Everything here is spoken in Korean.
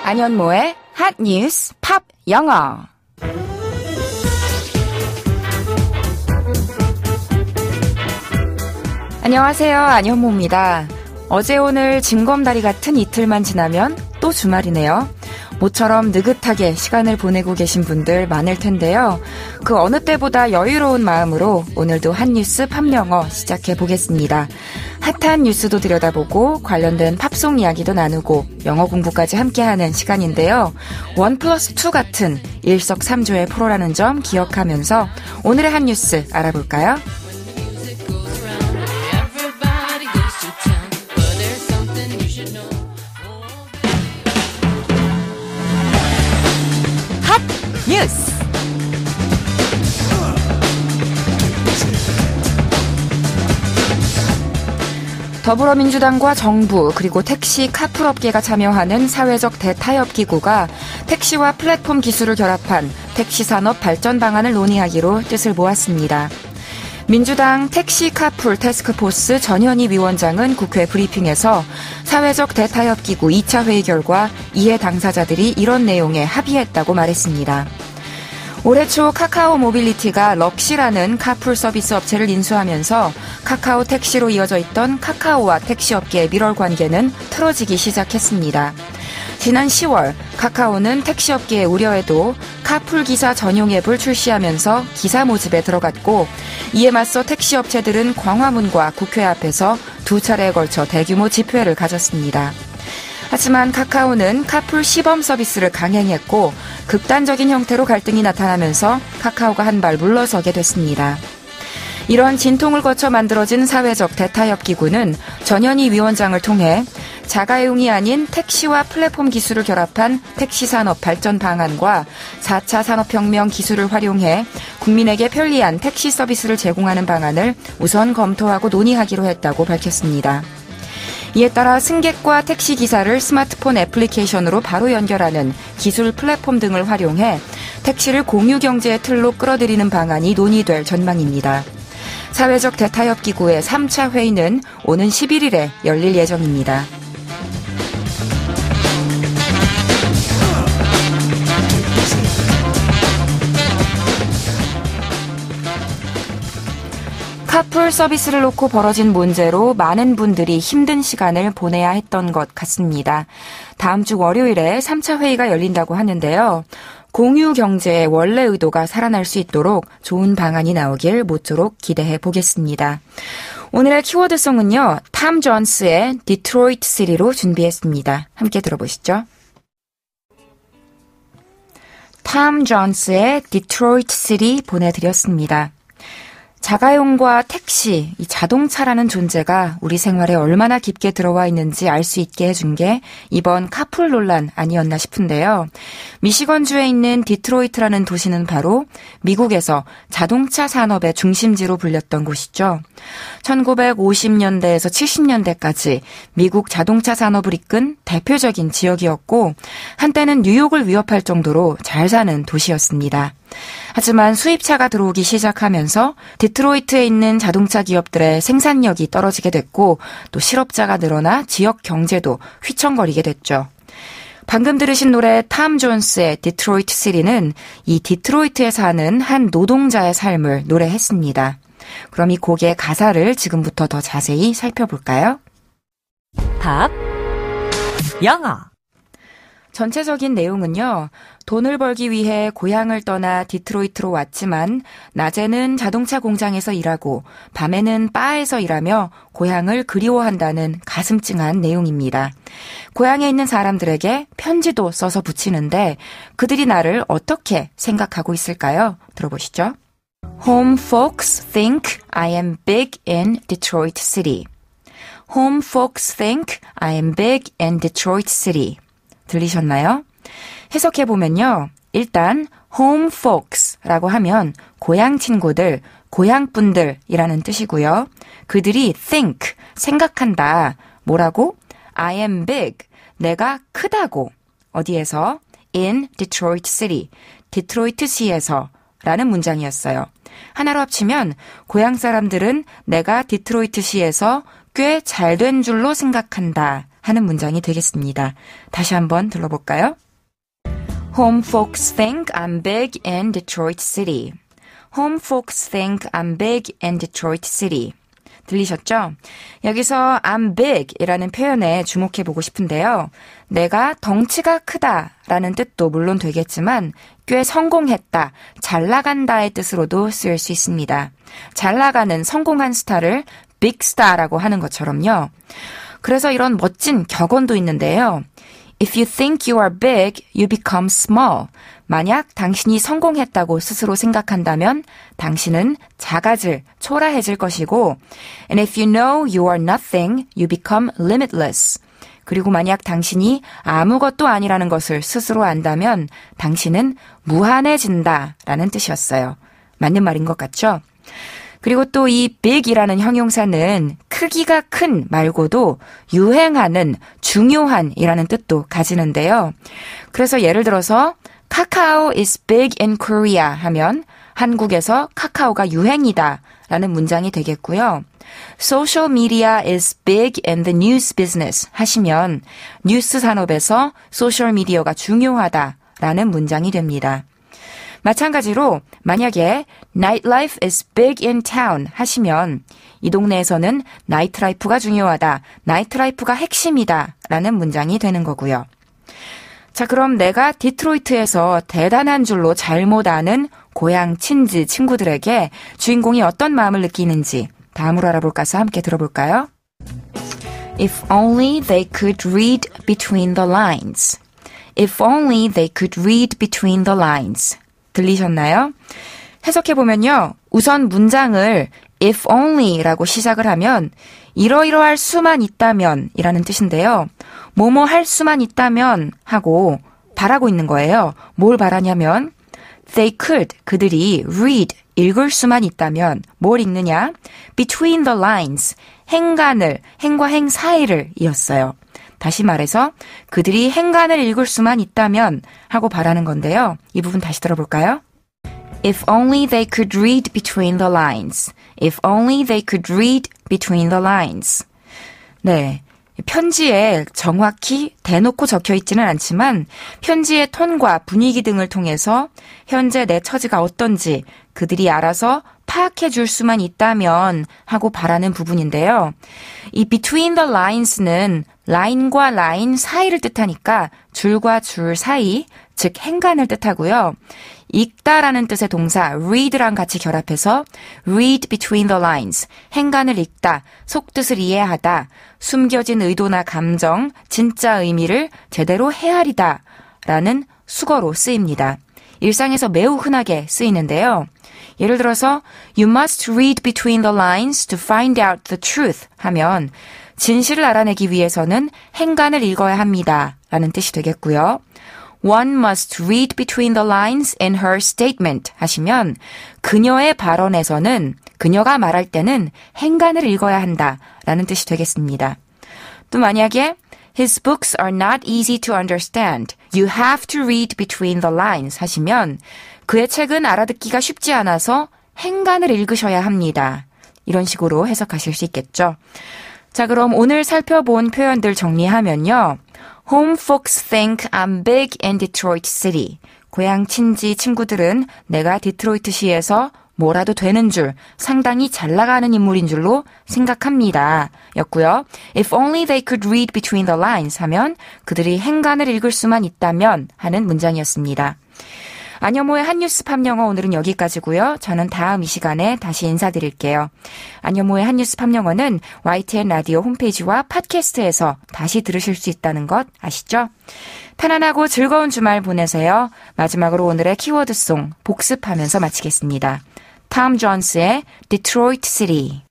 안현모의 핫뉴스 팝 영어. 안녕하세요. 안현모입니다. 어제 오늘 징검다리 같은 이틀만 지나면 또 주말이네요. 모처럼 느긋하게 시간을 보내고 계신 분들 많을 텐데요. 그 어느 때보다 여유로운 마음으로 오늘도 핫뉴스 팝영어 시작해 보겠습니다. 핫한 뉴스도 들여다보고 관련된 팝송 이야기도 나누고 영어 공부까지 함께하는 시간인데요. 1+2 같은 일석삼조의 프로라는 점 기억하면서 오늘의 핫뉴스 알아볼까요? 뉴스. 더불어민주당과 정부 그리고 택시 카풀업계가 참여하는 사회적 대타협 기구가 택시와 플랫폼 기술을 결합한 택시 산업 발전 방안을 논의하기로 뜻을 모았습니다. 민주당 택시 카풀 태스크포스 전현희 위원장은 국회 브리핑에서 사회적 대타협 기구 2차 회의 결과 이해 당사자들이 이런 내용에 합의했다고 말했습니다. 올해 초 카카오 모빌리티가 럭시라는 카풀 서비스 업체를 인수하면서 카카오 택시로 이어져 있던 카카오와 택시업계의 밀월 관계는 틀어지기 시작했습니다. 지난 10월 카카오는 택시업계의 우려에도 카풀 기사 전용 앱을 출시하면서 기사 모집에 들어갔고, 이에 맞서 택시업체들은 광화문과 국회 앞에서 두 차례에 걸쳐 대규모 집회를 가졌습니다. 하지만 카카오는 카풀 시범 서비스를 강행했고 극단적인 형태로 갈등이 나타나면서 카카오가 한 발 물러서게 됐습니다. 이런 진통을 거쳐 만들어진 사회적 대타협 기구는 전현희 위원장을 통해 자가용이 아닌 택시와 플랫폼 기술을 결합한 택시 산업 발전 방안과 4차 산업혁명 기술을 활용해 국민에게 편리한 택시 서비스를 제공하는 방안을 우선 검토하고 논의하기로 했다고 밝혔습니다. 이에 따라 승객과 택시기사를 스마트폰 애플리케이션으로 바로 연결하는 기술 플랫폼 등을 활용해 택시를 공유 경제의 틀로 끌어들이는 방안이 논의될 전망입니다. 사회적 대타협 기구의 3차 회의는 오는 11일에 열릴 예정입니다. 카풀 서비스를 놓고 벌어진 문제로 많은 분들이 힘든 시간을 보내야 했던 것 같습니다. 다음 주 월요일에 3차 회의가 열린다고 하는데요. 공유 경제의 원래 의도가 살아날 수 있도록 좋은 방안이 나오길 모쪼록 기대해 보겠습니다. 오늘의 키워드송은요, 탐 존스의 디트로이트 시리로 준비했습니다. 함께 들어보시죠. 탐 존스의 디트로이트 시리 보내드렸습니다. 자가용과 택시, 이 자동차라는 존재가 우리 생활에 얼마나 깊게 들어와 있는지 알 수 있게 해준 게 이번 카풀 논란 아니었나 싶은데요. 미시건주에 있는 디트로이트라는 도시는 바로 미국에서 자동차 산업의 중심지로 불렸던 곳이죠. 1950년대에서 70년대까지 미국 자동차 산업을 이끈 대표적인 지역이었고, 한때는 뉴욕을 위협할 정도로 잘 사는 도시였습니다. 하지만 수입차가 들어오기 시작하면서 디트로이트에 있는 자동차 기업들의 생산력이 떨어지게 됐고, 또 실업자가 늘어나 지역 경제도 휘청거리게 됐죠. 방금 들으신 노래 탐 존스의 디트로이트 시리는 이 디트로이트에 사는 한 노동자의 삶을 노래했습니다. 그럼 이 곡의 가사를 지금부터 더 자세히 살펴볼까요? 팝 영어. 전체적인 내용은요, 돈을 벌기 위해 고향을 떠나 디트로이트로 왔지만 낮에는 자동차 공장에서 일하고 밤에는 바에서 일하며 고향을 그리워한다는 가슴 찡한 내용입니다. 고향에 있는 사람들에게 편지도 써서 붙이는데 그들이 나를 어떻게 생각하고 있을까요? 들어보시죠. Home folks think I am big in Detroit City. Home folks think I am big in Detroit City. 들리셨나요? 해석해보면요. 일단 home folks라고 하면 고향 친구들, 고향 분들이라는 뜻이고요. 그들이 think, 생각한다. 뭐라고? I am big, 내가 크다고. 어디에서? In Detroit City, 디트로이트시에서 라는 문장이었어요. 하나로 합치면 고향 사람들은 내가 디트로이트시에서 꽤 잘된 줄로 생각한다 하는 문장이 되겠습니다. 다시 한번 들어볼까요? Home folks think I'm big in Detroit City. Home folks think I'm big in Detroit City. 들리셨죠? 여기서 I'm big 이라는 표현에 주목해보고 싶은데요. 내가 덩치가 크다라는 뜻도 물론 되겠지만 꽤 성공했다, 잘 나간다의 뜻으로도 쓰일 수 있습니다. 잘 나가는 성공한 스타를 big star라고 하는 것처럼요. 그래서 이런 멋진 격언도 있는데요. If you think you are big, you become small. 만약 당신이 성공했다고 스스로 생각한다면 당신은 작아질, 초라해질 것이고 And if you know you are nothing, you become limitless. 그리고 만약 당신이 아무것도 아니라는 것을 스스로 안다면 당신은 무한해진다라는 뜻이었어요. 맞는 말인 것 같죠? 그리고 또 이 big이라는 형용사는 크기가 큰 말고도 유행하는, 중요한이라는 뜻도 가지는데요. 그래서 예를 들어서 카카오 is big in Korea 하면 한국에서 카카오가 유행이다 라는 문장이 되겠고요. Social media is big in the news business 하시면 뉴스 산업에서 소셜미디어가 중요하다 라는 문장이 됩니다. 마찬가지로 만약에 nightlife is big in town 하시면 이 동네에서는 나이트라이프가 중요하다, 나이트라이프가 핵심이다 라는 문장이 되는 거고요. 자, 그럼 내가 디트로이트에서 대단한 줄로 잘못 아는 고향 친지 친구들에게 주인공이 어떤 마음을 느끼는지 다음으로 알아볼까서 함께 들어볼까요? If only they could read between the lines. If only they could read between the lines. 들리셨나요? 해석해보면요. 우선 문장을 if only라고 시작을 하면 이러이러할 수만 있다면 이라는 뜻인데요. 뭐뭐 할 수만 있다면 하고 바라고 있는 거예요. 뭘 바라냐면 they could, 그들이 read, 읽을 수만 있다면 뭘 읽느냐? between the lines, 행간을, 행과 행 사이를 이었어요. 다시 말해서 그들이 행간을 읽을 수만 있다면 하고 바라는 건데요. 이 부분 다시 들어볼까요? If only they could read between the lines. If only they could read between the lines. 네, 편지에 정확히 대놓고 적혀 있지는 않지만 편지의 톤과 분위기 등을 통해서 현재 내 처지가 어떤지 그들이 알아서 파악해 줄 수만 있다면 하고 바라는 부분인데요. 이 between the lines는 라인과 라인 사이를 뜻하니까 줄과 줄 사이, 즉 행간을 뜻하고요. 읽다라는 뜻의 동사 read랑 같이 결합해서 read between the lines, 행간을 읽다, 속뜻을 이해하다, 숨겨진 의도나 감정, 진짜 의미를 제대로 헤아리다 라는 수거로 쓰입니다. 일상에서 매우 흔하게 쓰이는데요. 예를 들어서 You must read between the lines to find out the truth 하면 진실을 알아내기 위해서는 행간을 읽어야 합니다 라는 뜻이 되겠고요. One must read between the lines in her statement 하시면 그녀의 발언에서는 그녀가 말할 때는 행간을 읽어야 한다 라는 뜻이 되겠습니다. 또 만약에 His books are not easy to understand. You have to read between the lines 하시면 그의 책은 알아듣기가 쉽지 않아서 행간을 읽으셔야 합니다. 이런 식으로 해석하실 수 있겠죠. 자, 그럼 오늘 살펴본 표현들 정리하면요. Home folks think I'm big in Detroit City. 고향 친지 친구들은 내가 디트로이트시에서 뭐라도 되는 줄, 상당히 잘 나가는 인물인 줄로 생각합니다. 였고요. If only they could read between the lines 하면 그들이 행간을 읽을 수만 있다면 하는 문장이었습니다. 안여모의 한뉴스 팝영어 오늘은 여기까지고요. 저는 다음 이 시간에 다시 인사드릴게요. 안여모의 한뉴스 팝영어는 YTN 라디오 홈페이지와 팟캐스트에서 다시 들으실 수 있다는 것 아시죠? 편안하고 즐거운 주말 보내세요. 마지막으로 오늘의 키워드송 복습하면서 마치겠습니다. 톰 존스의 Detroit City.